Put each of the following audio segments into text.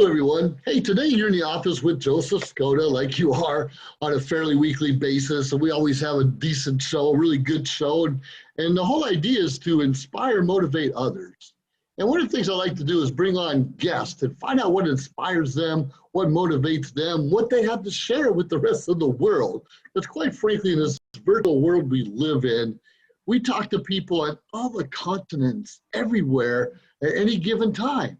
Hello, everyone. Hey, today you're in the office with Joseph Skoda, like you are on a fairly weekly basis. And we always have a decent show, a really good show. And the whole idea is to inspire, motivate others. And one of the things I like to do is bring on guests and find out what inspires them, what motivates them, what they have to share with the rest of the world. Because quite frankly, in this virtual world we live in, we talk to people on all the continents, everywhere, at any given time.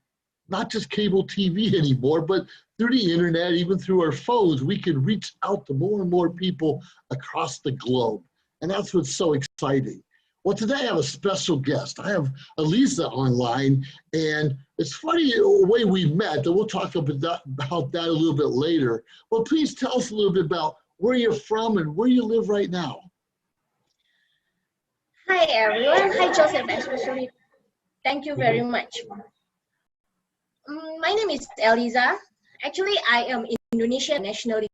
Not just cable TV anymore, but through the internet, even through our phones, we can reach out to more and more people across the globe. And that's what's so exciting. Well, today I have a special guest. I have Eliza online, and it's funny the way we met, and we'll talk about that a little bit later. Well, please tell us a little bit about where you're from and where you live right now. Hi, everyone. Hi, Joseph, especially. Thank you very much. My name is Eliza. Actually, I am Indonesian nationality.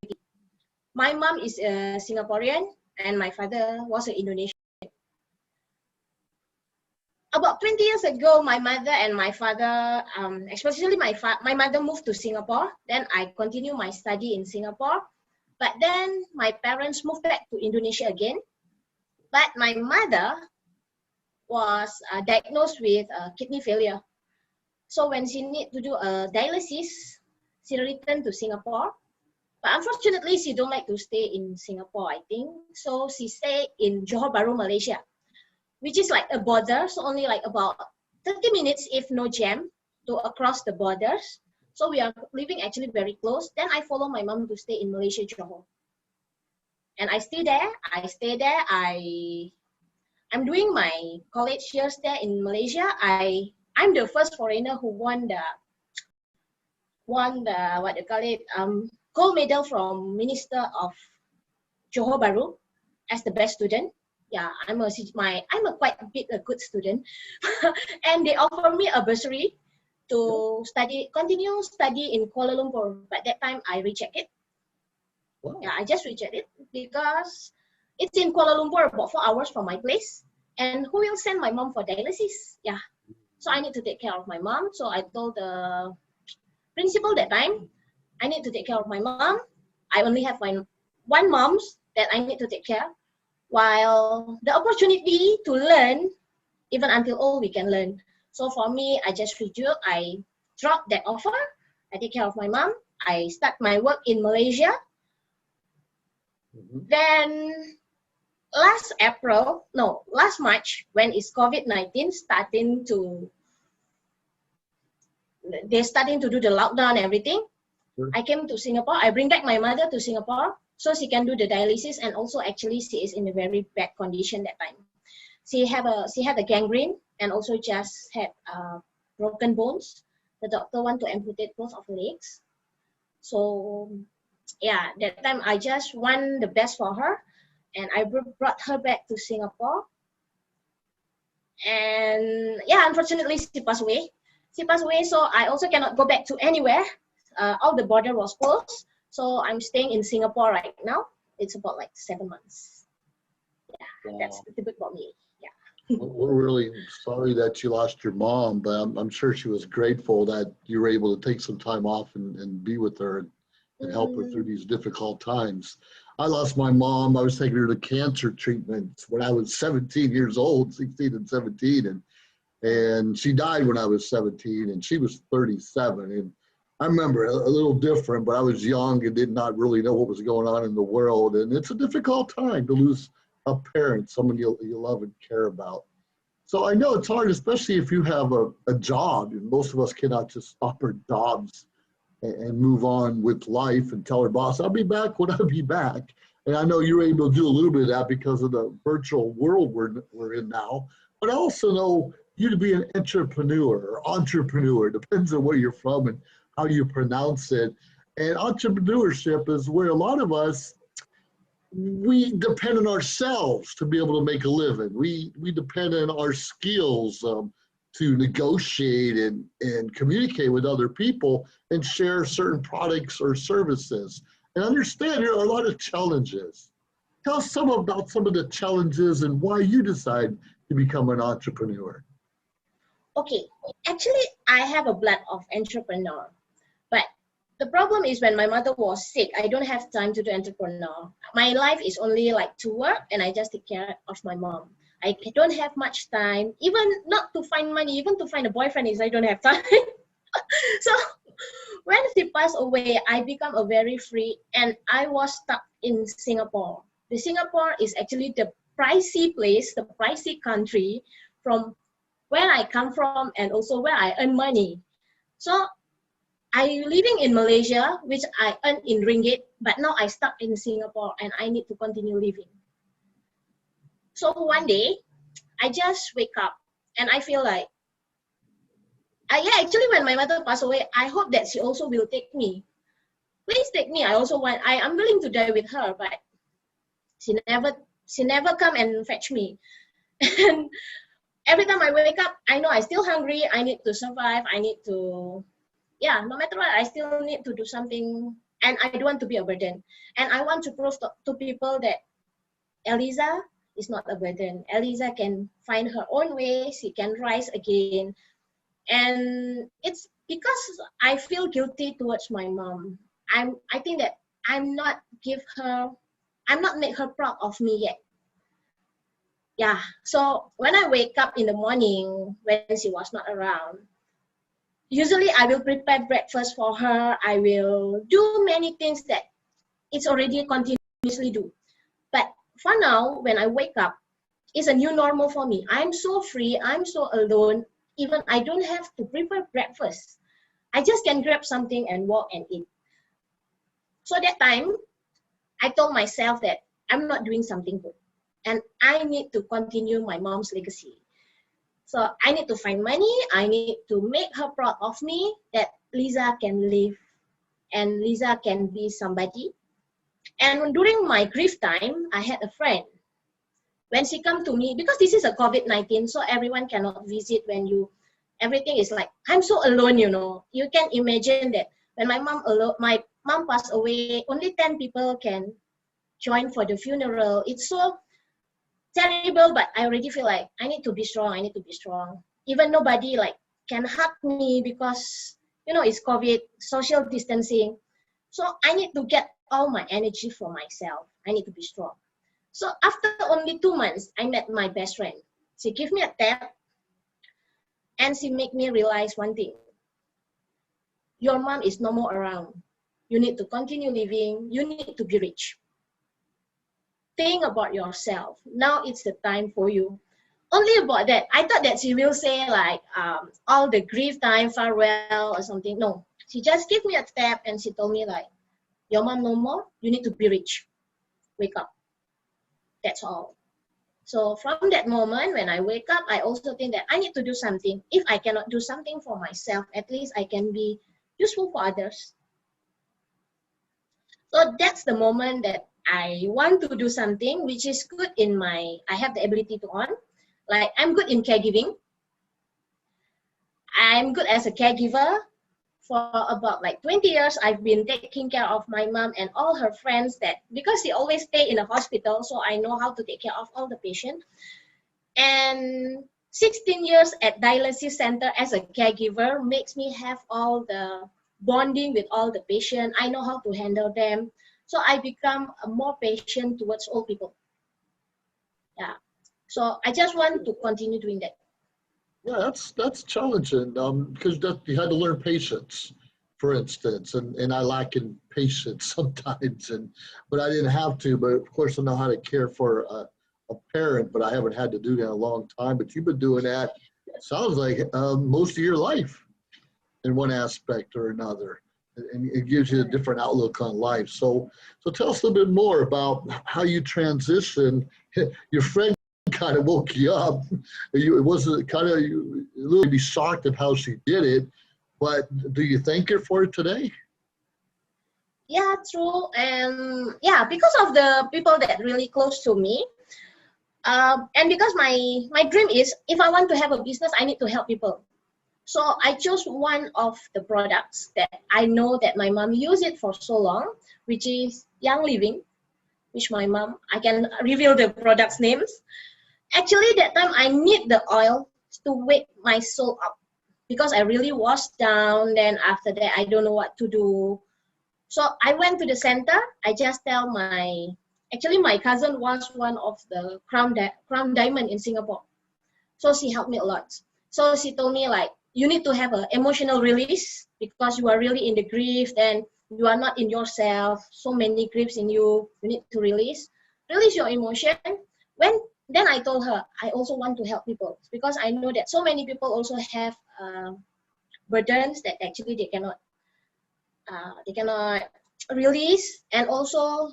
My mom is a Singaporean and my father was an Indonesian. About 20 years ago, my mother and my father, especially my mother moved to Singapore. Then I continue my study in Singapore. But then my parents moved back to Indonesia again. But my mother was diagnosed with kidney failure. So when she need to do a dialysis, she returned to Singapore. But unfortunately, she don't like to stay in Singapore, I think. So she stayed in Johor Bahru, Malaysia, which is like a border. So only like about 30 minutes, if no jam, to across the borders. So we are living actually very close. Then I follow my mom to stay in Malaysia, Johor. And I stay there. I'm doing my college years there in Malaysia. I'm the first foreigner who won the what they call it, gold medal from Minister of Johor Bahru as the best student. Yeah, I'm quite a good student, and they offer me a bursary to continue study in Kuala Lumpur. But that time I rejected. Wow. Yeah, I just rejected because it's in Kuala Lumpur, about 4 hours from my place, and who will send my mom for dialysis? Yeah. So I need to take care of my mom. So I told the principal that time, I need to take care of my mom. I only have one mom that I need to take care. While the opportunity to learn, even until all we can learn. So for me, I just reject. I dropped that offer. I take care of my mom. I start my work in Malaysia. Then last March, when it's COVID-19 they're starting to do the lockdown and everything. Sure. I came to Singapore. I bring back my mother to Singapore so she can do the dialysis, and also actually she is in a very bad condition that time. She had a gangrene and also just had broken bones. The doctor want to amputate both of her legs. So yeah, that time I just want the best for her. And I brought her back to Singapore. And yeah, unfortunately, she passed away. So I also cannot go back to anywhere. All the border was closed. So I'm staying in Singapore right now. It's about like 7 months. Yeah, wow. That's a little bit about me. Yeah. We're really sorry that you lost your mom, but I'm sure she was grateful that you were able to take some time off and be with her and help her through these difficult times. I lost my mom. I was taking her to cancer treatment when I was 17 years old, 16 and 17. And she died when I was 17 and she was 37. And I remember a little different, but I was young and did not really know what was going on in the world. And it's a difficult time to lose a parent, someone you love and care about. So I know it's hard, especially if you have a job. And most of us cannot just stop our jobs and move on with life and tell our boss, I'll be back when I'll be back. And I know you're able to do a little bit of that because of the virtual world we're in now. But I also know you to be an entrepreneur, depends on where you're from and how you pronounce it. And entrepreneurship is where a lot of us, we depend on ourselves to be able to make a living. We depend on our skills to negotiate and communicate with other people and share certain products or services. And understand there are a lot of challenges. Tell us about some of the challenges and why you decide to become an entrepreneur. Okay, actually I have a blood of entrepreneur, but the problem is when my mother was sick, I don't have time to do entrepreneur. My life is only like to work and I just take care of my mom. I don't have much time, even not to find money, even to find a boyfriend is I don't have time. So when she passed away, I become a very free and I was stuck in Singapore. The Singapore is actually the pricey place, the pricey country from where I come from and also where I earn money. So I living in Malaysia, which I earn in ringgit, but now I stuck in Singapore and I need to continue living. So one day, I just wake up and I feel like, yeah, actually when my mother passed away, I hope that she also will take me. Please take me. I'm willing to die with her, but she never come and fetch me. And every time I wake up, I know I still hungry. I need to survive. I need to, yeah, no matter what, I still need to do something. And I don't want to be a burden. And I want to prove to people that Eliza is not a burden. Eliza can find her own way. She can rise again. And it's because I feel guilty towards my mom. I think that I'm not make her proud of me yet. Yeah, so when I wake up in the morning when she was not around, usually I will prepare breakfast for her. I will do many things that it's already continuously do. But for now, when I wake up, it's a new normal for me. I'm so free, I'm so alone. Even I don't have to prepare breakfast. I just can grab something and walk and eat. So that time, I told myself that I'm not doing something good. And I need to continue my mom's legacy. So I need to find money. I need to make her proud of me that Lisa can live and Lisa can be somebody. And during my grief time, I had a friend. When she come to me, because this is a COVID-19, so everyone cannot visit everything is like, I'm so alone, you know. You can imagine that when my mom passed away, only 10 people can join for the funeral. It's so terrible, but I already feel like I need to be strong. Even nobody like can hug me because, you know, it's COVID, social distancing. So I need to get all my energy for myself. I need to be strong. So after only 2 months, I met my best friend. She gave me a tap and she made me realize one thing. Your mom is no more around. You need to continue living. You need to be rich. Think about yourself. Now it's the time for you. Only about that. I thought that she will say like all the grief time, farewell or something. No, she just gave me a tap and she told me like, your mom no more. You need to be rich. Wake up. That's all. So from that moment, when I wake up, I also think that I need to do something. If I cannot do something for myself, at least I can be useful for others. So that's the moment that I want to do something which is good I have the ability to earn. Like I'm good in caregiving. I'm good as a caregiver. For about like 20 years, I've been taking care of my mom and all her friends because she always stay in a hospital, so I know how to take care of all the patients. And 16 years at dialysis center as a caregiver makes me have all the bonding with all the patients. I know how to handle them. So I become a more patient towards all people. Yeah. So I just want to continue doing that. Yeah, that's challenging because you had to learn patience, for instance, and I lack in patience sometimes, but I didn't have to. But of course, I know how to care for a parent, but I haven't had to do that in a long time. But you've been doing that, sounds like most of your life, in one aspect or another, and it gives you a different outlook on life. So tell us a little bit more about how you transition. Your friend kind of woke you up. It wasn't kind of, you a little be shocked at how she did it, but do you thank her for it today? Yeah, true. And yeah, because of the people that really close to me, and because my dream is, if I want to have a business, I need to help people. So I chose one of the products that I know that my mom used it for so long, which is Young Living, which my mom, I can reveal the product's names. Actually, that time I need the oil to wake my soul up because I really was down. Then after that, I don't know what to do. So I went to the center. I just tell actually my cousin was one of the crown diamond in Singapore. So she helped me a lot. So she told me like, you need to have an emotional release because you are really in the grief and you are not in yourself. So many griefs in you. You need to release your emotion. Then I told her, I also want to help people because I know that so many people also have burdens that actually they cannot release. And also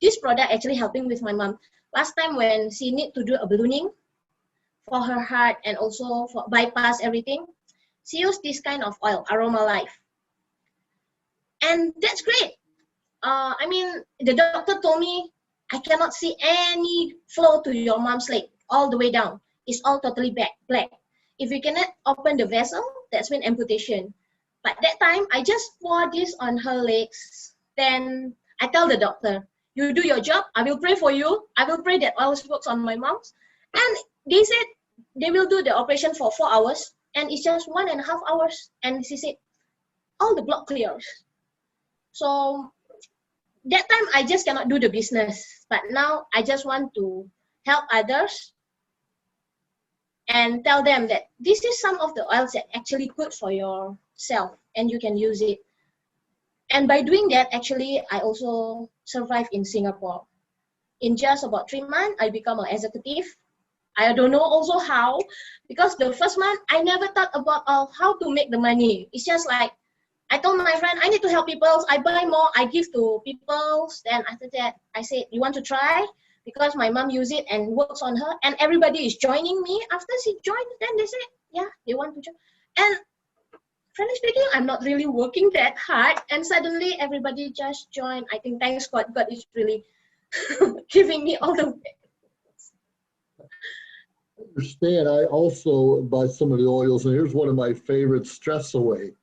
this product actually helping with my mom. Last time when she need to do a ballooning for her heart and also for bypass everything, she used this kind of oil, Aroma Life. And that's great. I mean, the doctor told me I cannot see any flow to your mom's leg all the way down. It's all totally black. If you cannot open the vessel, that's when amputation. But that time, I just pour this on her legs. Then I tell the doctor, you do your job. I will pray for you. I will pray that oil works on my mom's. And they said they will do the operation for 4 hours. And it's just 1.5 hours. And she said, all the block clears. So that time I just cannot do the business, but now I just want to help others and tell them that this is some of the oils that actually good for yourself and you can use it. And by doing that, actually, I also survived in Singapore. In just about 3 months, I become an executive. I don't know also how, because the first month, I never thought about how to make the money. It's just like, I told my friend, I need to help people. I buy more, I give to people. Then after that, I said, you want to try? Because my mom use it and works on her. And everybody is joining me. After she joined, then they said, yeah, they want to join. And frankly speaking, I'm not really working that hard. And suddenly everybody just joined. I think thanks God, God is really giving me all the way. I understand. I also buy some of the oils, and here's one of my favorites, Stress Away.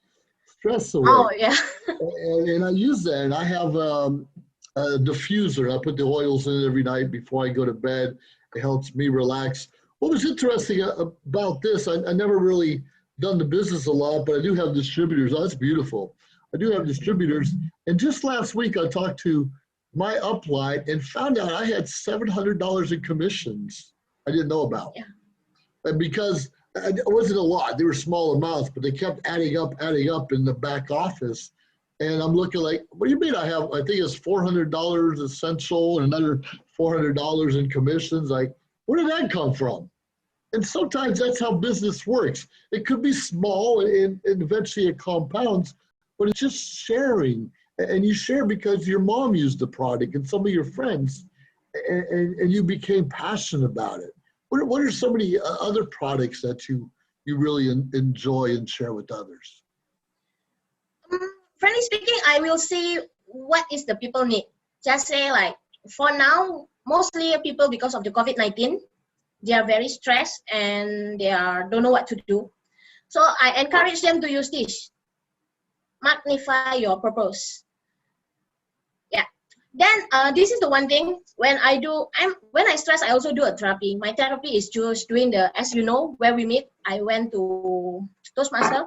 Stress Away. Oh, yeah. and I use that, and I have a diffuser. I put the oils in it every night before I go to bed. It helps me relax. What was interesting about this, I never really done the business a lot, but I do have distributors. Oh, that's beautiful. I do have distributors. And just last week, I talked to my upline and found out I had $700 in commissions I didn't know about. Yeah. And because it wasn't a lot, they were small amounts, but they kept adding up in the back office. And I'm looking like, what do you mean I think it's $400 essential and another $400 in commissions? Like, where did that come from? And sometimes that's how business works. It could be small and eventually it compounds, but it's just sharing. And you share because your mom used the product and some of your friends, and you became passionate about it. What are some of the other products that you really enjoy and share with others? Frankly speaking, I will see what is the people need. Just say like, for now, mostly people because of the COVID-19, they are very stressed and they don't know what to do. So I encourage them to use this. Magnify your purpose. Yeah. Then this is the one thing when I stress, I also do a therapy. My therapy is just doing as you know, where we meet, I went to Toastmaster.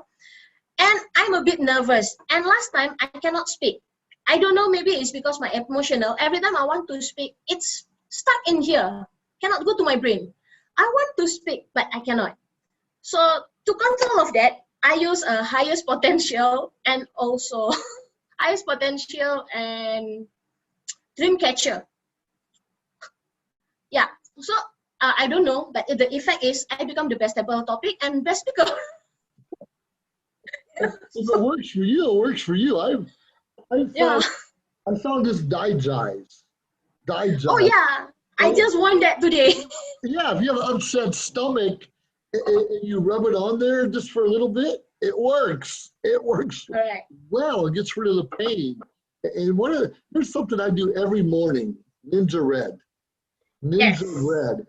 And I'm a bit nervous. And last time, I cannot speak. I don't know, maybe it's because my emotional. Every time I want to speak, it's stuck in here. Cannot go to my brain. I want to speak, but I cannot. So to control of that, I use a highest potential and also highest potential and dream catcher. Yeah. So I don't know, but the effect is I become the best table topic and best speaker. If it works for you, it works for you. I found this digest. Oh yeah, I just won that today. Yeah, if you have an upset stomach and you rub it on there just for a little bit, it works. It works well. It gets rid of the pain. And there's something I do every morning, Ninja Red. Red.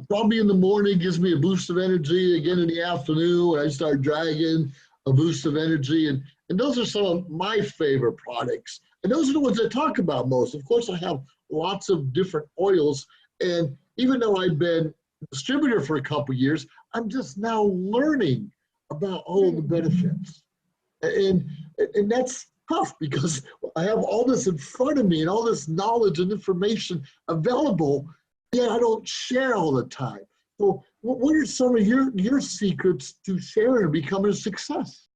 Probably in the morning gives me a boost of energy. Again in the afternoon when I start dragging, a boost of energy. And those are some of my favorite products. And those are the ones I talk about most. Of course, I have lots of different oils. And even though I've been a distributor for a couple of years, I'm just now learning about all of the benefits. And that's tough because I have all this in front of me and all this knowledge and information available, yet I don't share all the time. So what are some of your secrets to sharing and becoming a success?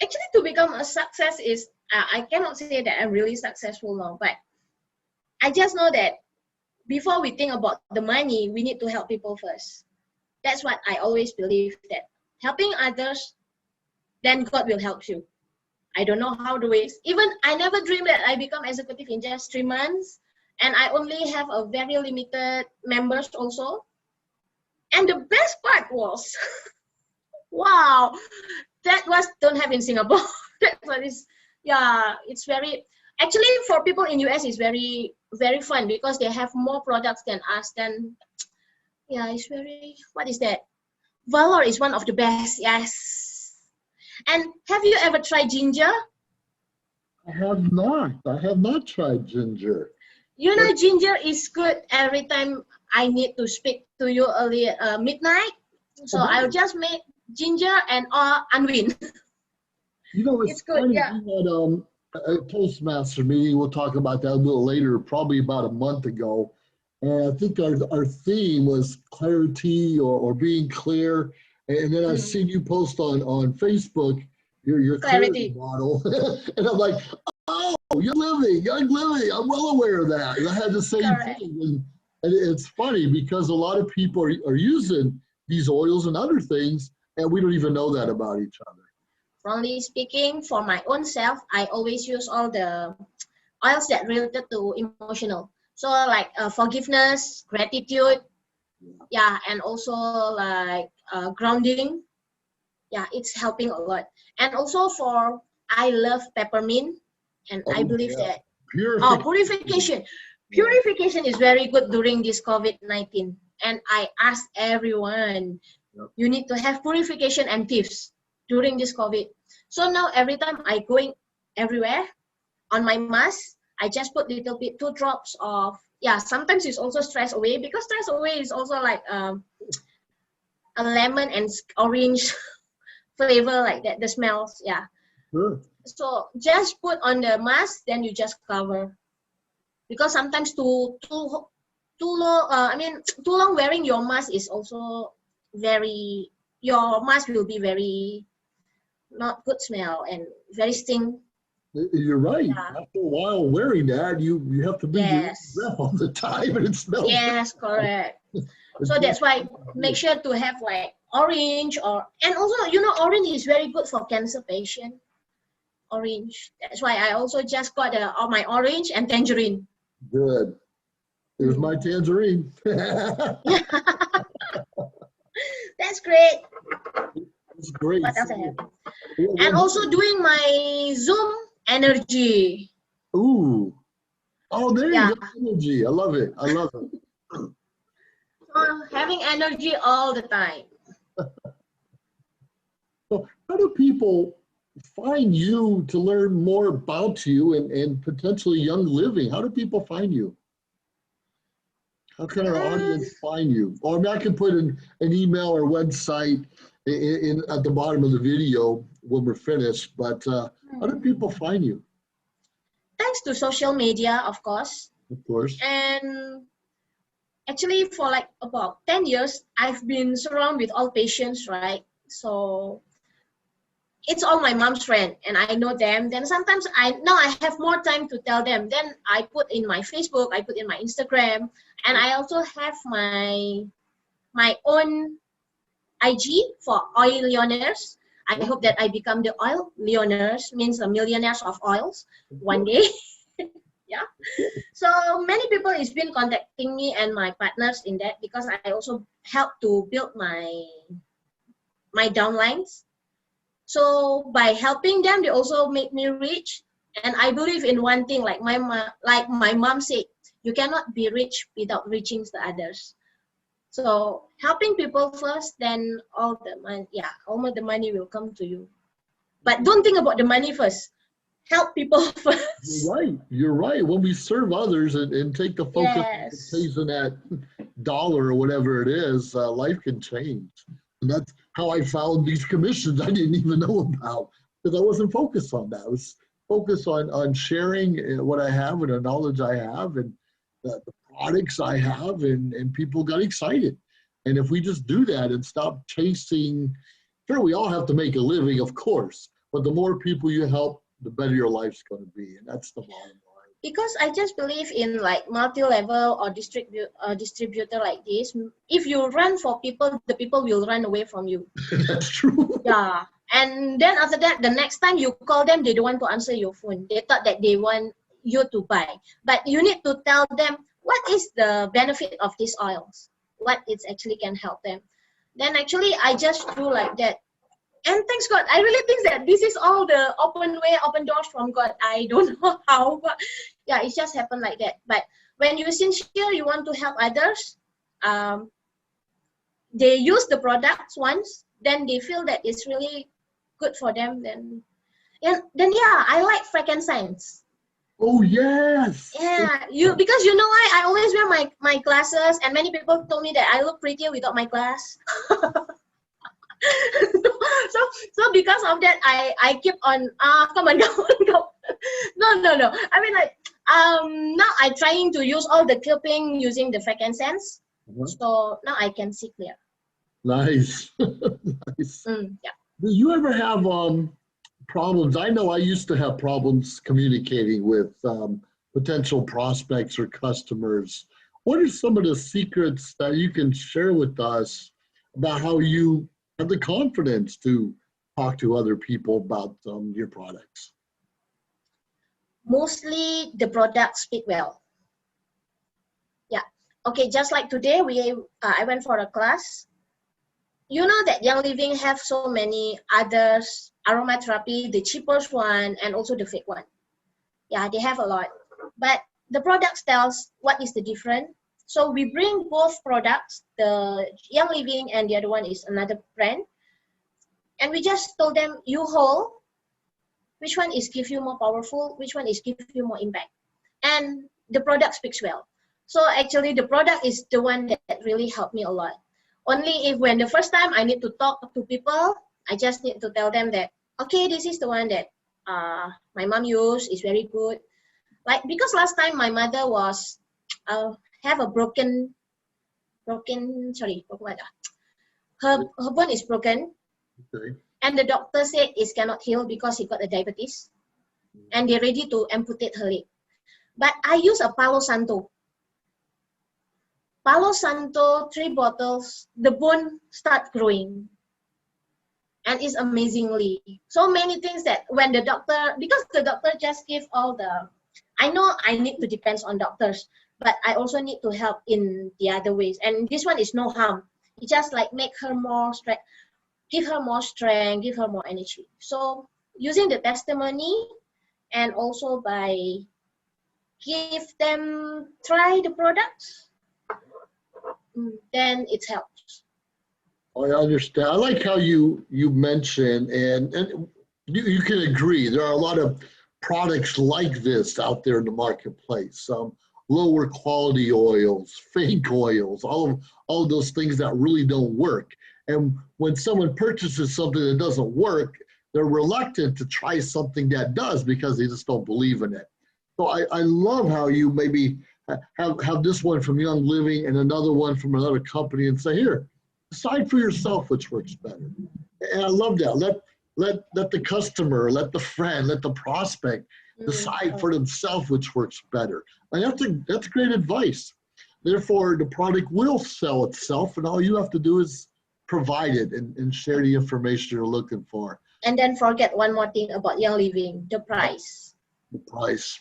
Actually, to become a success is, I cannot say that I'm really successful now, but I just know that before we think about the money, we need to help people first. That's what I always believe, that helping others, then God will help you. I don't know how the ways. Even I never dreamed that I become executive in just 3 months. And I only have a very limited members also. And the best part was, wow, that was don't have in Singapore. That's what is, yeah, it's very, actually for people in US, it's very, very fun because they have more products than us. Then, yeah, it's very, what is that? Valor is one of the best, yes. And have you ever tried ginger? I have not. I have not tried ginger. You know, ginger is good every time I need to speak to you early midnight. So I'll just make ginger and unwind. You know, it's good, funny. yeah. We had a Toastmaster meeting. We'll talk about that a little later, probably about a month ago. And I think our theme was clarity or being clear. And then I seen you post on Facebook your clarity model. And I'm like, oh, young living. I'm well aware of that. And I had the same thing. And it's funny because a lot of people are using these oils and other things, and we don't even know that about each other. Frankly speaking, for my own self, I always use all the oils that related to emotional. So like forgiveness, gratitude, yeah, and also like grounding. Yeah, it's helping a lot. And also I love peppermint, and I believe that purification. Purification is very good during this COVID-19. And I ask everyone, you need to have purification and tips during this COVID. So now every time I going everywhere on my mask, I just put little bit, 2 drops of, yeah, sometimes it's also stress away, because stress away is also like a lemon and orange flavor like that, the smells, yeah. Sure. So just put on the mask, then you just cover. Because sometimes too long wearing your mask is also your mask will be very not good smell and very stink. You're right. Yeah. After a while wearing that, you have to be breath all the time, and it smells. Yes, correct. So that's why make sure to have like orange and also, you know, orange is very good for cancer patient. Orange. That's why I also just got my orange and tangerine. Good. Here's my tangerine. That's great. That's great. What else I have? And also doing my Zoom energy. Ooh. Oh, there you go. Energy. I love it. I love it. Having energy all the time. So how do people find you to learn more about you and potentially Young Living? How do people find you? How can our audience find you? Or I mean, I can put an email or website at the bottom of the video when we're finished, but how do people find you? Thanks to social media, of course. Of course. And actually for like about 10 years, I've been surrounded with all patients, right? So it's all my mom's friend and I know them. Then sometimes I have more time to tell them. Then I put in my Facebook, I put in my Instagram, and I also have my own IG for oil millionaires. I hope that I become the oil millionaires, means the millionaires of oils one day. Yeah. So many people has been contacting me and my partners in that, because I also help to build my downlines. So by helping them, they also make me rich. And I believe in one thing, like my mom said, you cannot be rich without reaching the others. So helping people first, then all the money will come to you. But don't think about the money first. Help people first. You're right. When we serve others and take the focus on chasing that dollar or whatever it is, life can change. And that's how I found these commissions I didn't even know about. because I wasn't focused on that. I was focused on sharing what I have and the knowledge I have and the products I have, and people got excited. And if we just do that and stop chasing, sure, we all have to make a living, of course, but the more people you help, the better your life's going to be. And that's the bottom line. Because I just believe in like multi-level or distributor like this. If you run for people, the people will run away from you. That's true. Yeah. And then after that, the next time you call them, they don't want to answer your phone. They thought that they want you to buy. But you need to tell them what is the benefit of these oils, what it actually can help them. Then actually, I just do like that. And thanks God, I really think that this is all the open way, open doors from God. I don't know how, but yeah, it just happened like that. But when you're sincere, you want to help others, they use the products once, then they feel that it's really good for them. Then yeah, I like frankincense. Oh yes. Yeah, because you know why I always wear my glasses, and many people told me that I look prettier without my glass. so because of that, I keep on come on. No. I mean like now I'm trying to use all the clipping using the frankincense, so now I can see clear. Nice. Nice. Yeah. Do you ever have problems? I know I used to have problems communicating with potential prospects or customers. What are some of the secrets that you can share with us about how you have the confidence to talk to other people about your products? Mostly the products speak well. Yeah. Okay, just like today, I went for a class. You know that Young Living have so many others, aromatherapy, the cheapest one, and also the fake one. Yeah, they have a lot. But the products tells what is the difference. So we bring both products, the Young Living and the other one is another brand. And we just told them, you hold, which one is give you more powerful, which one is give you more impact. And the product speaks well. So actually the product is the one that really helped me a lot. Only if when the first time I need to talk to people, I just need to tell them that, okay, this is the one that my mom used, is very good. Like, because last time my mother was, have a broken, her bone is broken. Okay. And the doctor said it cannot heal because he got a diabetes. And they're ready to amputate her leg. But I use a Palo Santo. Palo Santo, 3 bottles, the bone start growing. And it's amazingly. So many things that when the doctor, because the doctor just give all the, I know I need to depend on doctors, but I also need to help in the other ways. And this one is no harm. It just like make her more strength, give her more strength, give her more energy. So using the testimony and also by give them, try the products, then it helps. I understand. I like how you mentioned, and you can agree, there are a lot of products like this out there in the marketplace. Lower quality oils, fake oils, all of those things that really don't work. And when someone purchases something that doesn't work, they're reluctant to try something that does because they just don't believe in it. So I love how you maybe have this one from Young Living and another one from another company and say, here, decide for yourself which works better. And I love that. Let the customer, let the friend, let the prospect decide for themselves which works better. And that's great advice. Therefore, the product will sell itself, and all you have to do is provide it and share the information you're looking for. And then forget one more thing about Young Living, the price. The price.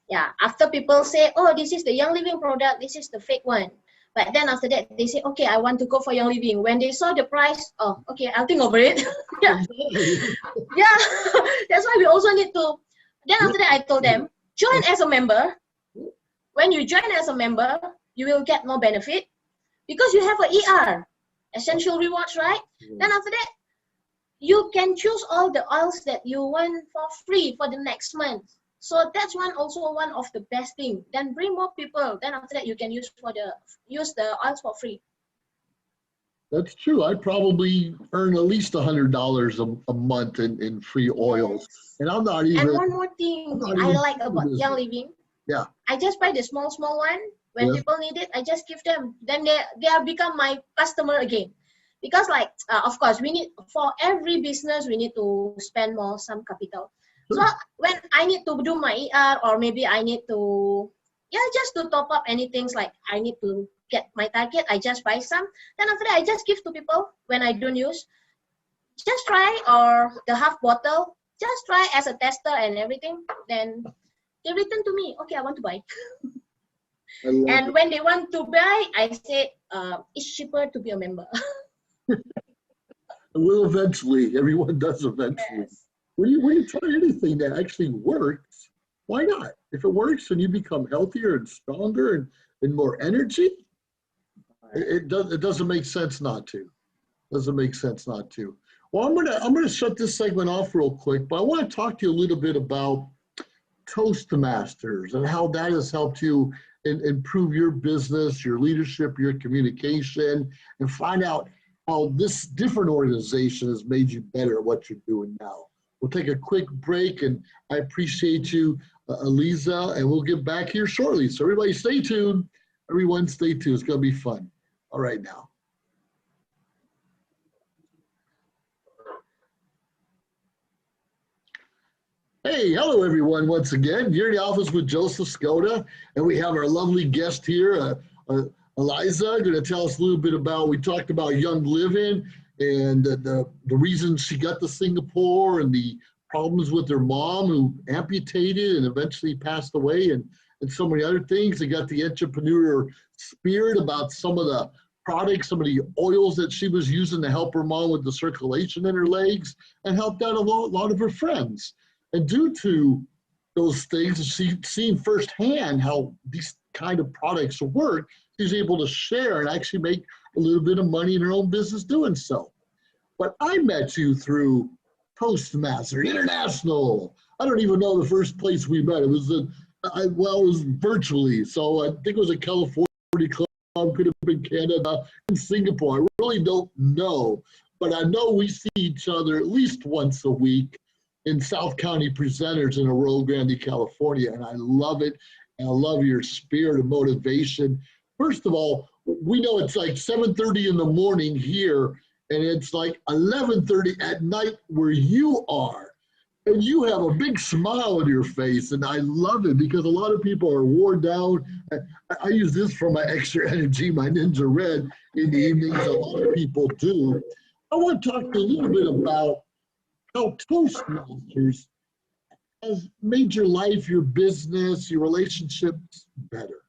Yeah, after people say, oh, this is the Young Living product, this is the fake one. But then after that, they say, okay, I want to go for Young Living. When they saw the price, oh, okay, I'll think over it. Yeah. Yeah, that's why we also need to, then after that, I told them, join as a member. When you join as a member, you will get more benefit because you have an ER, essential rewards, right? Then after that, you can choose all the oils that you want for free for the next month. So that's also one of the best thing. Then bring more people. Then after that, you can use the oils for free. That's true. I probably earn at least $100 a month in free oils, Yes. and I'm not And even. one more I'm thing not I even like in the about Young business. Living, Yeah. I just buy the small one. When Yes. people need it, I just give them. Then they are become my customer again. Because like, of course, we need, for every business, we need to spend more, some capital. So Sure. when I need to do my ER, or maybe I need to, yeah, just to top up any things, like I need to get my target, I just buy some. Then after that, I just give to people when I don't use. Just try, or the half bottle, just try as a tester and everything. Then they return to me, okay, I want to buy. I love And when they want to buy, I say, it's cheaper to be a member. it. Will eventually. Everyone does eventually. Yes. When you try anything that actually works, why not? If it works and you become healthier and stronger and more energy, it doesn't make sense not to. Doesn't make sense not to. Well, I'm gonna shut this segment off real quick, but I want to talk to you a little bit about Toastmasters and how that has helped you improve your business, your leadership, your communication, and find out how this different organization has made you better at what you're doing now. We'll take a quick break, and I appreciate you, Eliza, and we'll get back here shortly. So everybody stay tuned. Everyone stay tuned. It's going to be fun. All right now. Hey, hello everyone. Once again, you're in the office with Joseph Skoda, and we have our lovely guest here, Eliza, going to tell us a little bit about. We talked about Young Living and the reason she got to Singapore and the problems with her mom who amputated and eventually passed away, and so many other things. They got the entrepreneur spirit about some of the products, some of the oils that she was using to help her mom with the circulation in her legs, and helped out a lot of her friends. And due to those things, she seen firsthand how these kind of products work. She's able to share and actually make a little bit of money in her own business doing so. But I met you through Toastmaster International. I don't even know the first place we met. It was it was virtually. So I think it was a California club, could have been Canada, and Singapore. I really don't know, but I know we see each other at least once a week in South County Presenters in Arroyo Grande, California, and I love it. And I love your spirit of motivation. First of all, we know it's like 7:30 in the morning here, and it's like 11:30 at night where you are. And you have a big smile on your face, and I love it because a lot of people are worn down. I use this for my extra energy, my Ninja Red in the evenings. A lot of people do. I want to talk to you a little bit about how Toastmasters has made your life, your business, your relationships better.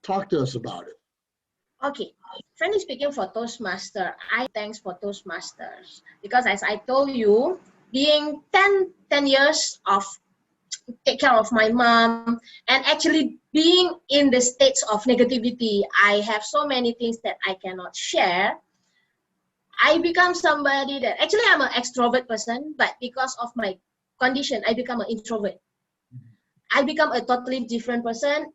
Talk to us about it. Okay, frankly speaking, for Toastmaster, I thanks for Toastmasters, because as I told you, being 10 years of take care of my mom, and actually being in the states of negativity, I have so many things that I cannot share. I become somebody that, actually I'm an extrovert person, but because of my condition, I become an introvert. I become a totally different person.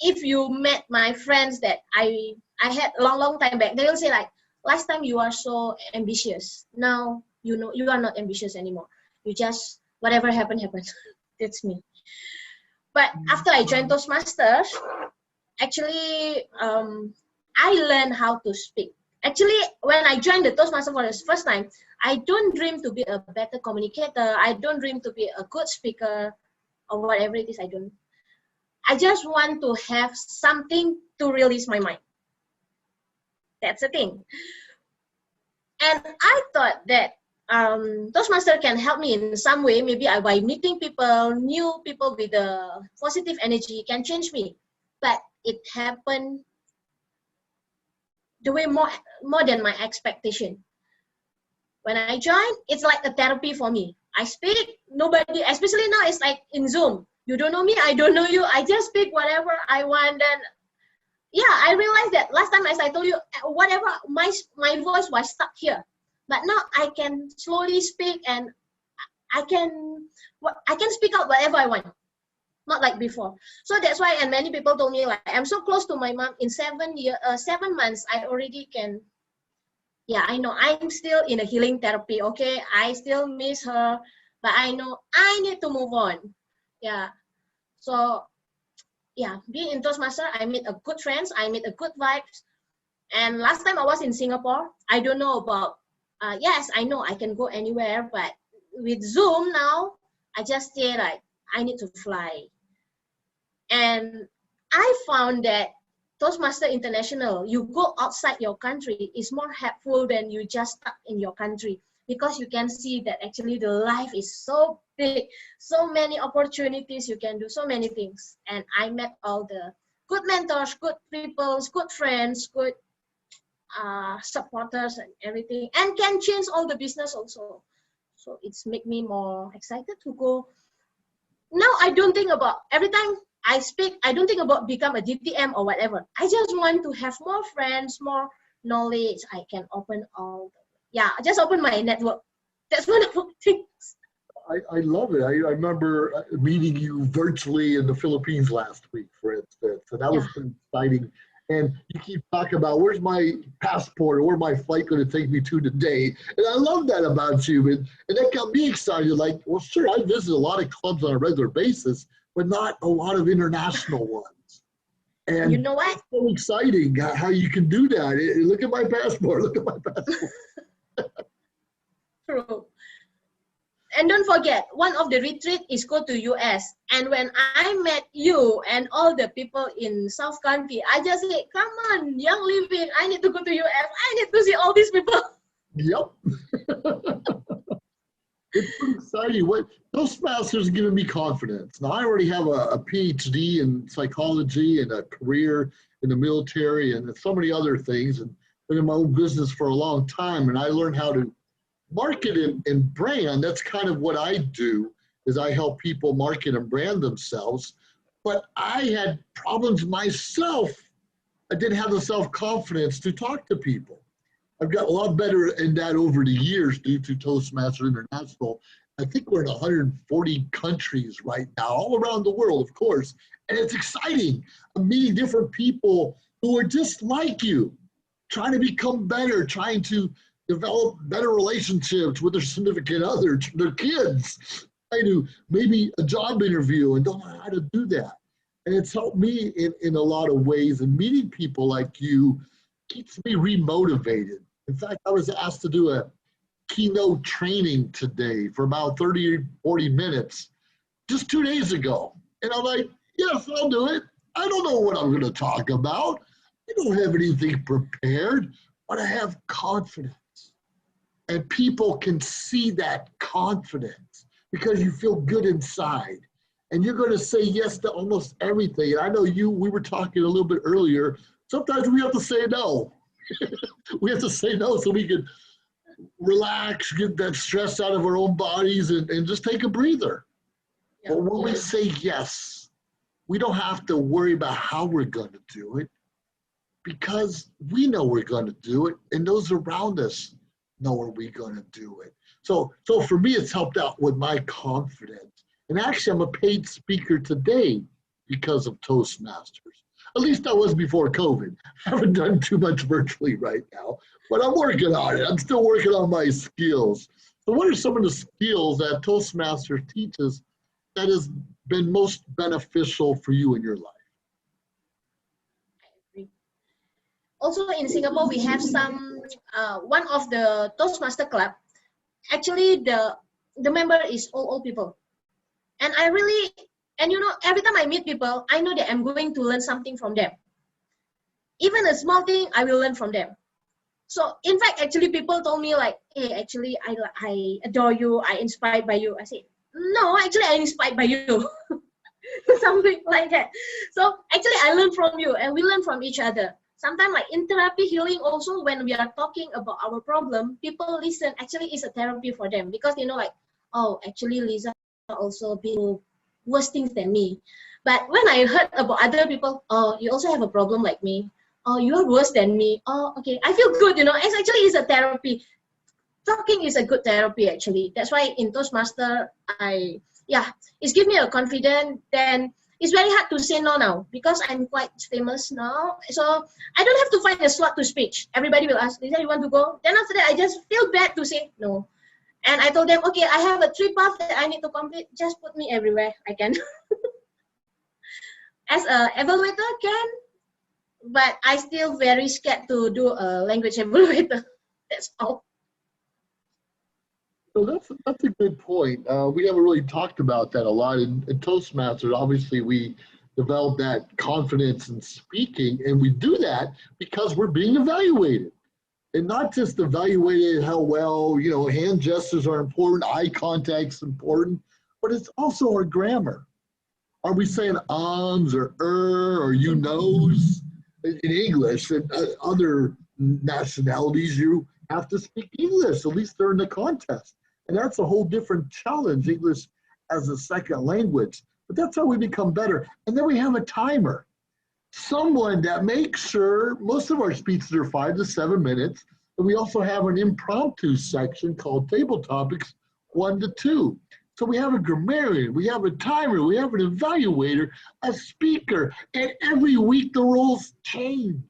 If you met my friends that I had a long time back, they will say like, last time you are so ambitious. Now you know you are not ambitious anymore. You just, whatever happened. That's me. But after I joined Toastmasters, actually I learned how to speak. Actually, when I joined the Toastmasters for the first time, I don't dream to be a better communicator. I don't dream to be a good speaker or whatever it is. I just want to have something to release my mind. That's the thing. And I thought that Toastmaster can help me in some way. Maybe by meeting people, new people with a positive energy can change me. But it happened the way more than my expectation. When I joined, it's like a therapy for me. I speak, nobody, especially now it's like in Zoom. You don't know me, I don't know you. I just speak whatever I want. And yeah, I realized that last time, as I told you, whatever, my voice was stuck here. But now I can slowly speak, and I can speak out whatever I want. not like before. So that's why, and many people told me like, I'm so close to my mom. In 7 months, I already can. Yeah, I know I'm still in a healing therapy. Okay, I still miss her, but I know I need to move on. Yeah. So yeah, being in Toastmaster, I meet a good friends. I meet a good vibes. And last time I was in Singapore, I don't know about. Yes, I know I can go anywhere, but with Zoom now, I just say like I need to fly. And I found that Toastmaster International, you go outside your country is more helpful than you just stuck in your country, because you can see that actually the life is so big, so many opportunities you can do, so many things. And I met all the good mentors, good people, good friends, good supporters and everything, and can change all the business also. So it's make me more excited to go. Now I don't think about, every time I speak, I don't think about become a DTM or whatever. I just want to have more friends, more knowledge. I can open all, I just open my network. That's one of the things. I love it. I remember meeting you virtually in the Philippines last week, for instance. So that was pretty exciting. And you keep talking about, where's my passport or where my flight going to take me to today? And I love that about you. And that got me excited. Like, well, sure, I visit a lot of clubs on a regular basis, but not a lot of international ones. And you know what? It's so exciting how you can do that. Look at my passport. Look at my passport. True. And don't forget, one of the retreat is go to US. And when I met you and all the people in South Country, I just say, come on, Young Living, I need to go to US. I need to see all these people. Yep. It's pretty exciting. What Toastmasters are giving me confidence. Now, I already have a PhD in psychology and a career in the military and so many other things, and been in my own business for a long time. And I learned how to market and brand. That's kind of what I do, is I help people market and brand themselves. But I had problems myself. I didn't have the self-confidence to talk to people. I've got a lot better in that over the years due to Toastmasters International. I think we're in 140 countries right now, all around the world, of course. And it's exciting. I'm meeting different people who are just like you, trying to become better, trying to develop better relationships with their significant others, their kids, trying to maybe a job interview and don't know how to do that. And it's helped me in a lot of ways, and meeting people like you keeps me remotivated. In fact, I was asked to do a keynote training today for about 30, 40 minutes just 2 days ago. And I'm like, yes, I'll do it. I don't know what I'm going to talk about. I don't have anything prepared, but I have confidence. And people can see that confidence because you feel good inside. And you're going to say yes to almost everything. And I know we were talking a little bit earlier, sometimes we have to say no. We have to say no so we can relax, get that stress out of our own bodies, and just take a breather. Yeah. But when we say yes, we don't have to worry about how we're going to do it, because we know we're going to do it, and those around us know we're going to do it. So for me, it's helped out with my confidence. And actually, I'm a paid speaker today because of Toastmasters. At least I was before COVID. I haven't done too much virtually right now, but I'm working on it. I'm still working on my skills. So what are some of the skills that Toastmasters teaches that has been most beneficial for you in your life? Also in Singapore, we have some, one of the Toastmaster club, actually the member is all old people. And I really, and you know, every time I meet people, I know that I'm going to learn something from them. Even a small thing, I will learn from them. So in fact, actually people told me like, hey, actually I adore you, I inspired by you. I say, no, actually I'm inspired by you. Something like that. So actually I learn from you and we learn from each other. Sometimes like in therapy healing also, when we are talking about our problem, people listen, actually it's a therapy for them, because they know like, oh, actually Liza also been worse things than me. But when I heard about other people, oh, you also have a problem like me. Oh, you are worse than me. Oh, okay, I feel good, you know. It's actually is a therapy. Talking is a good therapy actually. That's why in Toastmaster, it's give me a confidence. Then it's very hard to say no now because I'm quite famous now. So I don't have to find a slot to speak. Everybody will ask, Lisa, you want to go? Then after that, I just feel bad to say no. And I told them, okay, I have a 3 path that I need to complete. Just put me everywhere I can. As an evaluator can, but I still very scared to do a language evaluator. That's all. So that's a good point. We haven't really talked about that a lot in Toastmasters. Obviously, we develop that confidence in speaking, and we do that because we're being evaluated. And not just evaluated how well, you know, hand gestures are important, eye contact's important, but it's also our grammar. Are we saying ums or or you knows? In English and other nationalities, you have to speak English, at least during the contest. And that's a whole different challenge, English as a second language. But that's how we become better. And then we have a timer. Someone that makes sure most of our speeches are 5 to 7 minutes. And we also have an impromptu section called Table Topics 1 to 2. So we have a grammarian, we have a timer, we have an evaluator, a speaker, and every week the rules change.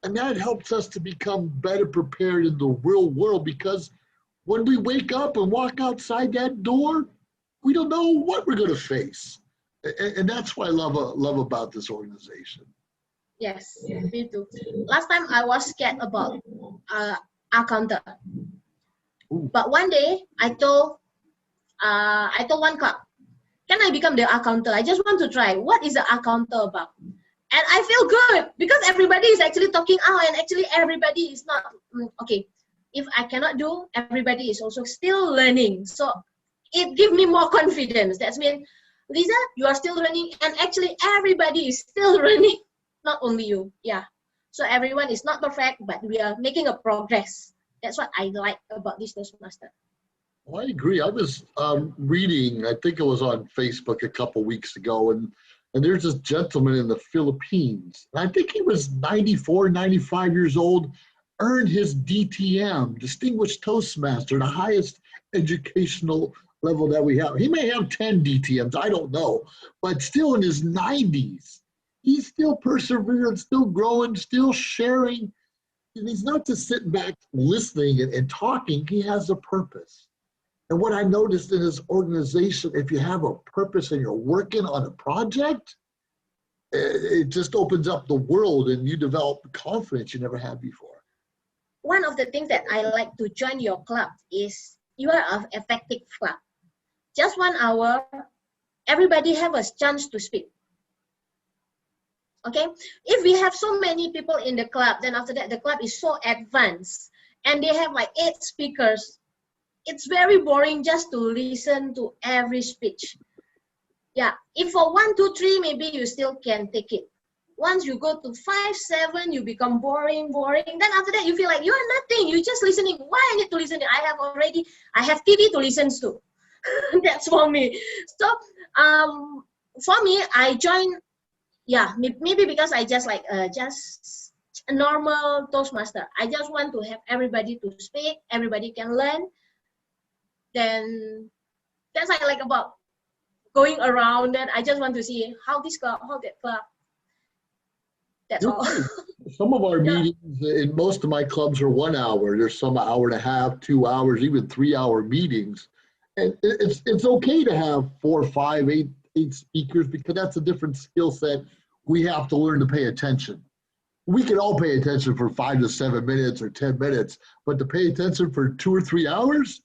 And that helps us to become better prepared in the real world because when we wake up and walk outside that door, we don't know what we're going to face. And that's what I love about this organization. Yes, me too. Last time I was scared about our counter. But one day I told one club, can I become the accountant? I just want to try. What is the accountant about? And I feel good because everybody is actually talking out and actually everybody is not, okay, if I cannot do, everybody is also still learning. So it gives me more confidence. That means, Lisa, you are still learning and actually everybody is still learning, not only you. Yeah. So everyone is not perfect, but we are making a progress. That's what I like about this Toastmaster. Well, I agree. I was reading, I think it was on Facebook a couple weeks ago, and there's this gentleman in the Philippines. And I think he was 94, 95 years old, earned his DTM, Distinguished Toastmaster, the highest educational level that we have. He may have 10 DTMs, I don't know, but still in his 90s. He's still persevering, still growing, still sharing. And he's not just sitting back listening and talking, he has a purpose. And what I noticed in his organization, if you have a purpose and you're working on a project, it just opens up the world and you develop confidence you never had before. One of the things that I like to join your club is you are an effective club. Just 1 hour, everybody have a chance to speak. Okay, if we have so many people in the club, then after that the club is so advanced and they have like 8 speakers. It's very boring just to listen to every speech. Yeah, if for 1, 2, 3, maybe you still can take it. Once you go to 5, 7, you become boring. Then after that you feel like you are nothing. You're just listening. Why I need to listen? I have TV to listen to. That's for me. So for me, I joined. Yeah, maybe because I just like just a normal Toastmaster. I just want to have everybody to speak, everybody can learn. Then that's what I like about going around. That I just want to see how this club, how that club. That's all. Some of our meetings in most of my clubs are 1 hour. There's some 1.5 hours, 2 hours, even 3-hour meetings. And it's okay to have 4, 5, 8 speakers because that's a different skill set. We have to learn to pay attention. We can all pay attention for 5 to 7 minutes or 10 minutes, but to pay attention for 2 or 3 hours,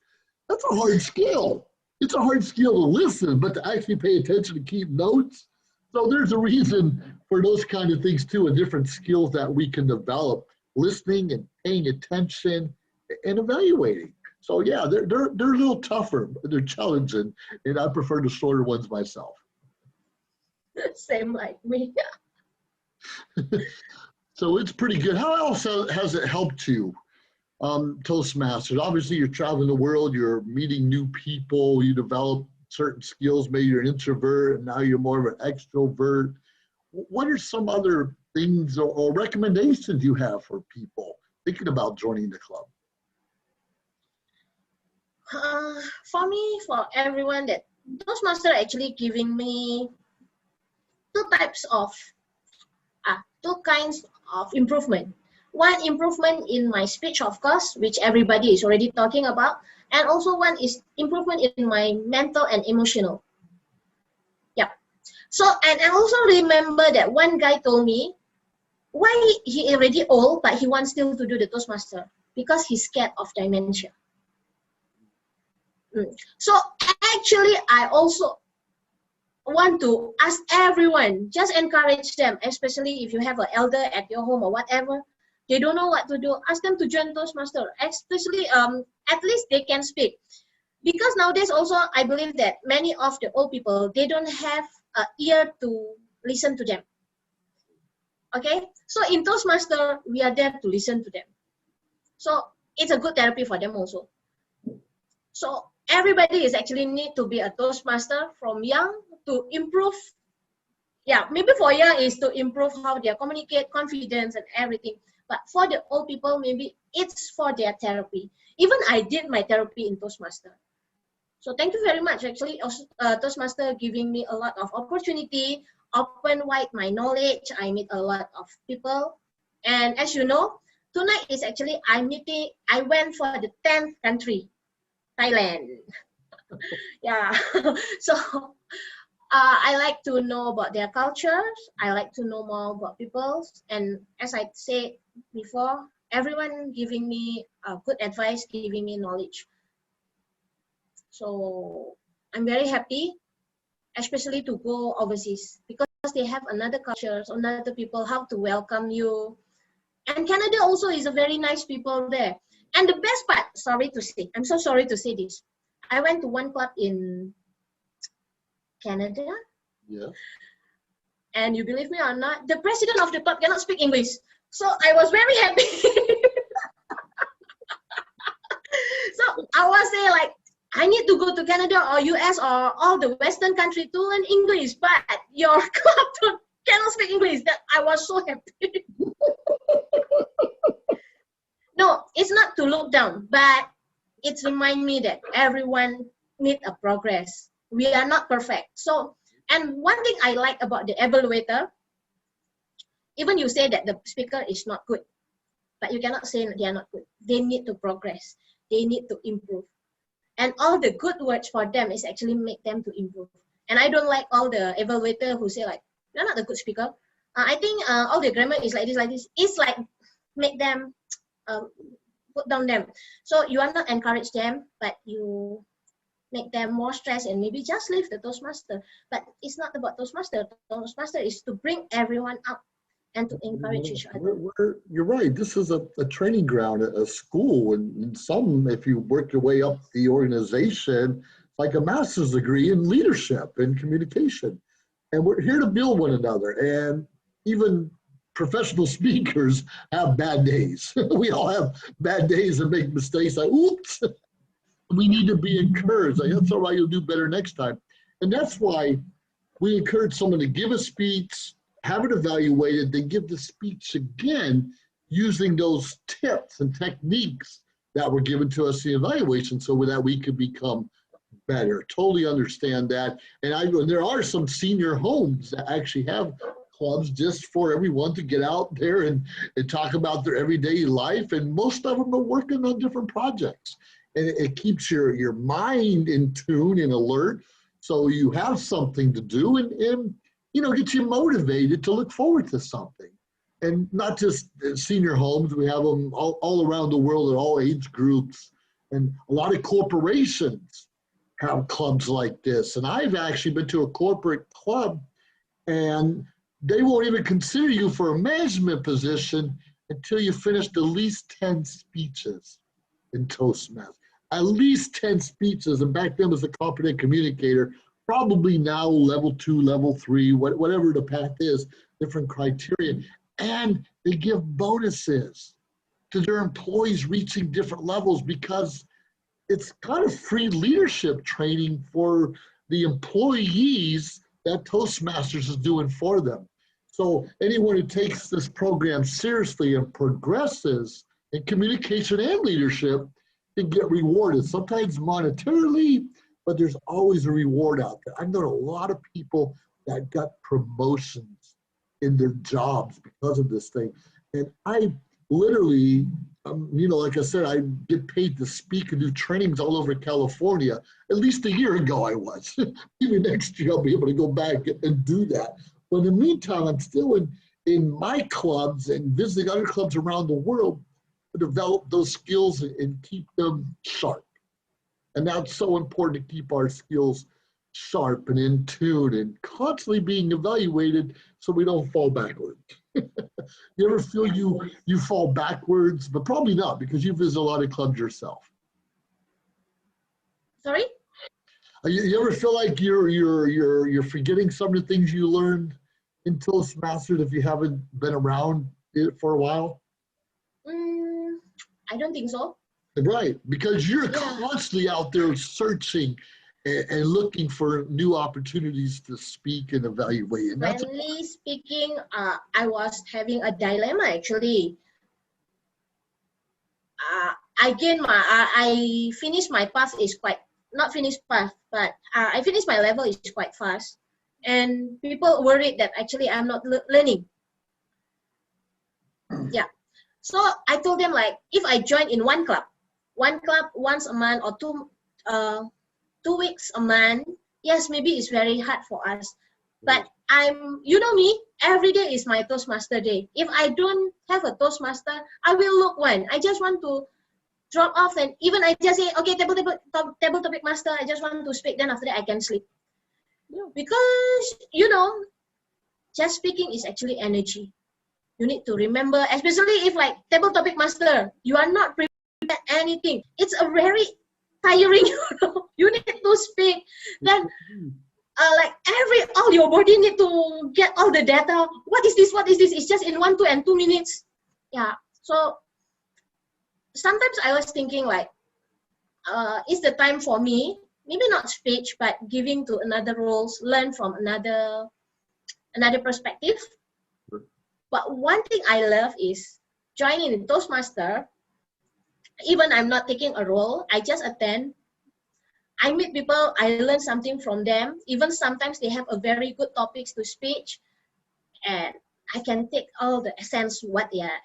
that's a hard skill. It's a hard skill to listen, but to actually pay attention and keep notes. So there's a reason for those kind of things too, and different skills that we can develop, listening and paying attention and evaluating. So yeah, they're a little tougher, they're challenging, and I prefer the shorter ones myself. Same like me. So it's pretty good. How else has it helped you, Toastmasters? Obviously, you're traveling the world, you're meeting new people, you develop certain skills. Maybe you're an introvert, and now you're more of an extrovert. What are some other things or recommendations you have for people thinking about joining the club? For me, for everyone that Toastmaster actually giving me two kinds of improvement. One improvement in my speech, of course, which everybody is already talking about, and also one is improvement in my mental and emotional. Yeah. So, and I also remember that one guy told me why he already old, but he wants still to do the Toastmaster because he's scared of dementia. So actually, I also want to ask everyone, just encourage them, especially if you have an elder at your home or whatever, they don't know what to do, ask them to join Toastmaster, especially at least they can speak. Because nowadays also, I believe that many of the old people, they don't have an ear to listen to them. Okay, so in Toastmaster, we are there to listen to them. So it's a good therapy for them also. So everybody is actually need to be a Toastmaster from young to improve. Yeah, maybe for young is to improve how they communicate, confidence and everything. But for the old people, maybe it's for their therapy. Even I did my therapy in Toastmaster. So thank you very much. Actually, Toastmaster giving me a lot of opportunity, open wide my knowledge. I meet a lot of people. And as you know, tonight is actually I went for the 10th country, Thailand. Yeah. So I like to know about their cultures. I like to know more about people. And as I said before, everyone giving me good advice, giving me knowledge. So I'm very happy, especially to go overseas because they have another cultures, another people, how to welcome you. And Canada also is a very nice people there. And the best part, sorry to say, I'm so sorry to say this. I went to one club in Canada. Yeah. And you believe me or not, the president of the club cannot speak English. So I was very happy. So I was there like, I need to go to Canada or US or all the Western country to learn English, but your club cannot speak English. That I was so happy. No, it's not to look down, but it reminds me that everyone need a progress. We are not perfect. So, and one thing I like about the evaluator, even you say that the speaker is not good, but you cannot say they are not good. They need to progress. They need to improve. And all the good words for them is actually make them to improve. And I don't like all the evaluator who say like, you're not a good speaker. I think all the grammar is like this. It's like make them put down them. So you are not encourage them, but you make them more stressed and maybe just leave the Toastmaster. But it's not about Toastmaster. Toastmaster is to bring everyone up and to encourage each other. You're right. This is a training ground, a school. And some, if you work your way up the organization, like a master's degree in leadership and communication. And we're here to build one another. And even professional speakers have bad days. We all have bad days and make mistakes like, oops. We need to be encouraged. Like, that's all right, you'll do better next time. And that's why we encourage someone to give a speech, have it evaluated, then give the speech again using those tips and techniques that were given to us in the evaluation so that we could become better. Totally understand that. And there are some senior homes that actually have clubs just for everyone to get out there and talk about their everyday life. And most of them are working on different projects. And it keeps your mind in tune and alert so you have something to do and gets you motivated to look forward to something. And not just senior homes, we have them all around the world at all age groups. And a lot of corporations have clubs like this. And I've actually been to a corporate club and they won't even consider you for a management position until you finished at least 10 speeches in Toastmasters. At least 10 speeches, and back then was a competent communicator, probably now level 2, level 3, whatever the path is, different criteria. And they give bonuses to their employees reaching different levels because it's kind of free leadership training for the employees that Toastmasters is doing for them. So anyone who takes this program seriously and progresses in communication and leadership can get rewarded, sometimes monetarily, but there's always a reward out there. I've known a lot of people that got promotions in their jobs because of this thing. And I literally, you know, like I said, I get paid to speak and do trainings all over California. At least a year ago I was. Maybe next year I'll be able to go back and do that. But in the meantime, I'm still in my clubs and visiting other clubs around the world to develop those skills and keep them sharp. And that's so important to keep our skills sharp and in tune and constantly being evaluated so we don't fall backwards. You ever feel you fall backwards? But probably not, because you visit a lot of clubs yourself. Sorry? You ever feel like you're forgetting some of the things you learned in Toastmasters if you haven't been around it for a while? I don't think so. Right, because you're constantly out there searching and looking for new opportunities to speak and evaluate. And Frankly speaking, I was having a dilemma actually. I finished my path is quite, not finished path, but I finished my level is quite fast. And people worried that actually I'm not learning. Yeah. So I told them, like, if I join in one club once a month or 2 weeks a month, yes, maybe it's very hard for us. But you know me, every day is my Toastmaster day. If I don't have a Toastmaster, I will look one. I just want to drop off, and even I just say, okay, table topic master, I just want to speak, then after that I can sleep. Because, you know, just speaking is actually energy. You need to remember, especially if like table topic master, you are not prepared anything. It's a very tiring, you know. You need to speak. Then like all your body need to get all the data. What is this? What is this? It's just in 1, 2, and 2 minutes. Yeah. So sometimes I was thinking like, it's the time for me, maybe not speech, but giving to another roles, learn from another perspective. But one thing I love is joining in Toastmaster. Even I'm not taking a role, I just attend. I meet people, I learn something from them. Even sometimes they have a very good topics to speak, and I can take all the essence what they are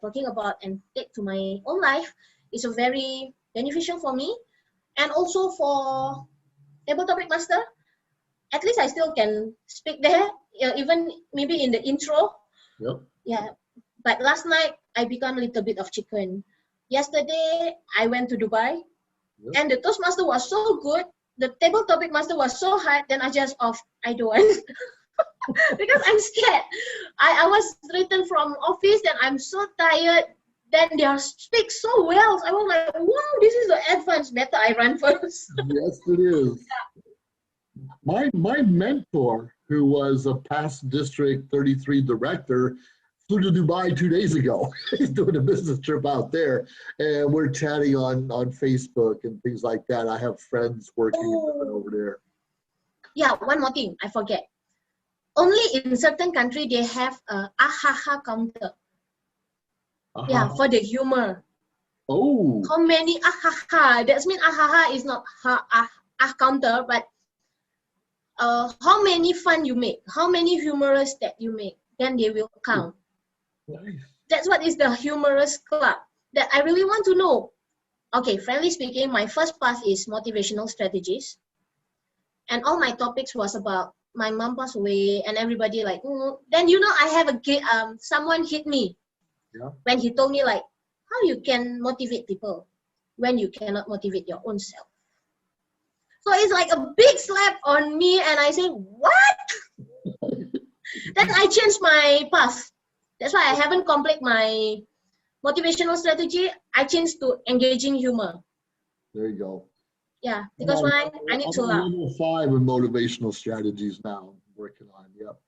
talking about and take to my own life. It's a very beneficial for me, and also for table topic master. At least I still can speak there, even maybe in the intro. Yep. Yeah, but last night I become a little bit of chicken. Yesterday I went to Dubai, and the Toastmaster was so good. The table topic master was so hard. Then I just off. I don't want because I'm scared. I was returned from office, and I'm so tired. Then they speak so well. I was like, wow, this is the advanced. Better I run first. Yes, it is. My mentor, who was a past District 33 director, flew to Dubai 2 days ago. He's doing a business trip out there, and we're chatting on Facebook and things like that. I have friends working over there. Yeah, one more thing I forget. Only in certain country they have a ahaha counter. Yeah, for the humor. Oh. How many ahaha? That means ahaha is not counter, but how many fun you make, how many humorous that you make, then they will count. Nice. That's what is the humorous club that I really want to know. Okay, frankly speaking, my first path is motivational strategies, and all my topics was about my mom passed away, and everybody like, then you know I have someone hit me when he told me like, how you can motivate people when you cannot motivate your own self. So it's like a big slap on me, and I say, what? Then I changed my path. That's why I haven't completed my motivational strategy. I changed to engaging humor. There you go. Yeah, because I need to laugh. I'm level 5 in motivational strategies now. I'm working on. Yep.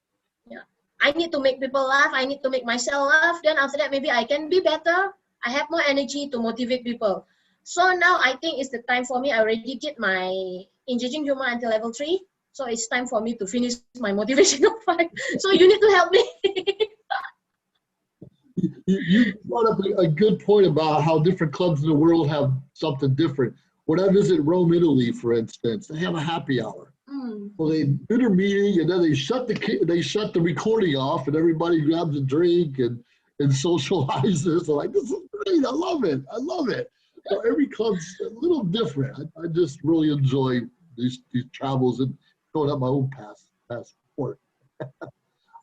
Yeah, I need to make people laugh. I need to make myself laugh. Then after that, maybe I can be better. I have more energy to motivate people. So now I think it's the time for me. I already did my engaging humor until level 3. So it's time for me to finish my motivational 5. So you need to help me. You brought up a good point about how different clubs in the world have something different. when I visit Rome, Italy, for instance, they have a happy hour. Mm. Well, they do their meeting and then they shut the recording off and everybody grabs a drink and socializes. So like, this is great. I love it. I love it. So every club's a little different. I just really enjoy these travels and filling up my own passport.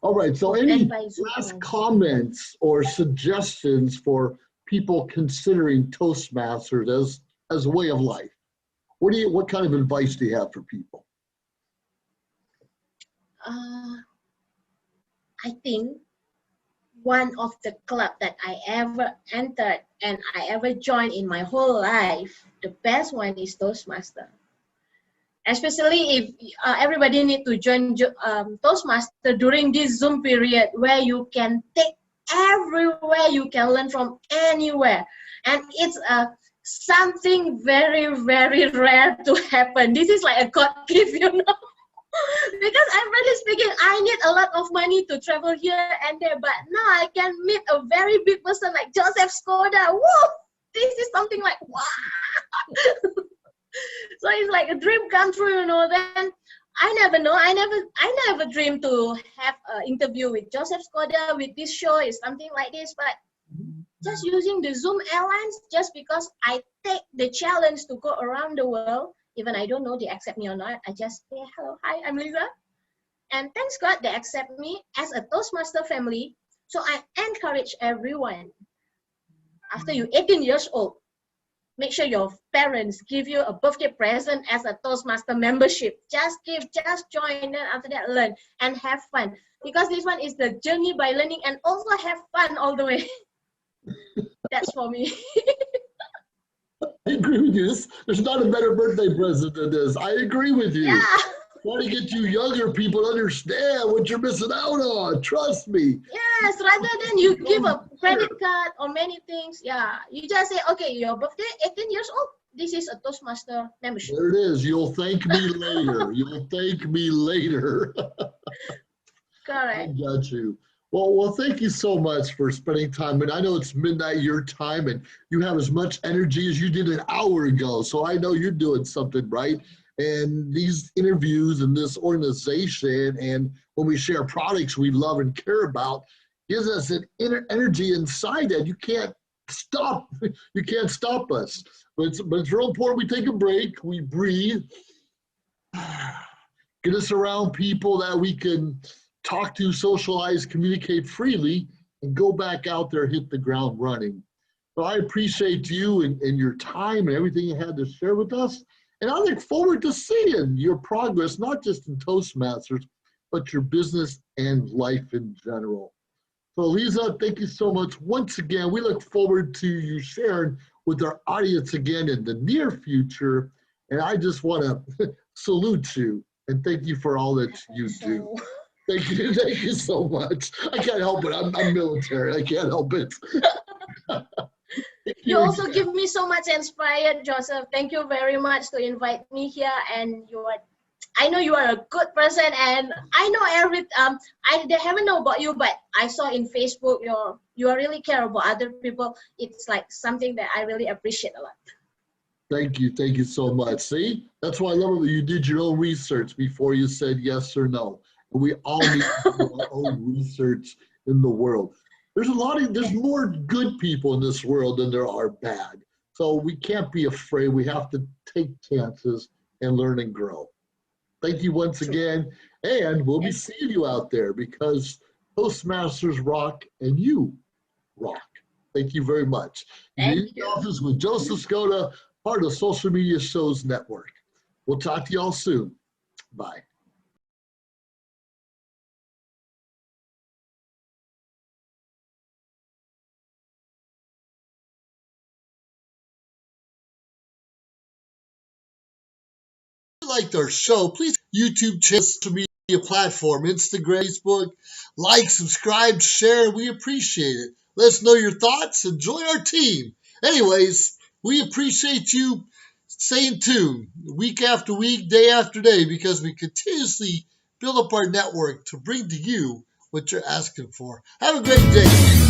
All right. So any last comments or suggestions for people considering Toastmasters as a way of life? What kind of advice do you have for people? I think one of the club that I ever entered and I ever joined in my whole life, the best one is Toastmaster. Especially if everybody need to join Toastmaster during this Zoom period where you can take everywhere, you can learn from anywhere. And it's something very, very rare to happen. This is like a God gift, you know. Because I'm really speaking, I need a lot of money to travel here and there, but now I can meet a very big person like Joseph Skoda. Whoa! This is something like, wow! So it's like a dream come true, you know. Then I never dreamed to have an interview with Joseph Skoda with this show is something like this, but just using the Zoom Airlines, just because I take the challenge to go around the world. Even I don't know they accept me or not. I just say, hello, hi, I'm Liza. And thanks God they accept me as a Toastmaster family. So I encourage everyone, after you're 18 years old, make sure your parents give you a birthday present as a Toastmaster membership. Just join, and after that learn and have fun. Because this one is the journey by learning and also have fun all the way. That's for me. I agree with you. There's not a better birthday present than this. I agree with you. Yeah. Trying to get you younger people to understand what you're missing out on. Trust me. Yes, rather than you give a credit card or many things, yeah, you just say, okay, your birthday, 18 years old, this is a Toastmaster membership. There it is. You'll thank me later. You'll thank me later. Correct. I got you. Well, thank you so much for spending time. And I know it's midnight your time, and you have as much energy as you did an hour ago. So I know you're doing something right. And these interviews and this organization, and when we share products we love and care about, gives us an inner energy inside that you can't stop. You can't stop us. But it's real important we take a break, we breathe, get us around people that we can talk to, socialize, communicate freely, and go back out there, hit the ground running. So I appreciate you and your time and everything you had to share with us. And I look forward to seeing your progress, not just in Toastmasters, but your business and life in general. So Eliza, thank you so much. Once again, we look forward to you sharing with our audience again in the near future. And I just want to salute you and thank you for all that you do. Thank you so much. I can't help it. I'm military. I can't help it. You also give me so much inspired, Joseph. Thank you very much to invite me here. And I know you are a good person, and I know I haven't know about you, but I saw in Facebook you really care about other people. It's like something that I really appreciate a lot. Thank you so much. See, that's why I love it. You did your own research before you said yes or no. And we all need to do our own research in the world. There's more good people in this world than there are bad. So we can't be afraid. We have to take chances and learn and grow. Thank you once again. And we'll be seeing you out there because Toastmasters rock and you rock. Thank you very much. In the office with Joseph Skoda, part of Social Media Shows Network. We'll talk to y'all soon. Bye. Liked our show, please YouTube channel, social media platform, Instagram, Facebook, like, subscribe, share. We appreciate it. Let us know your thoughts and join our team. Anyways, we appreciate you staying tuned week after week, day after day, because we continuously build up our network to bring to you what you're asking for. Have a great day.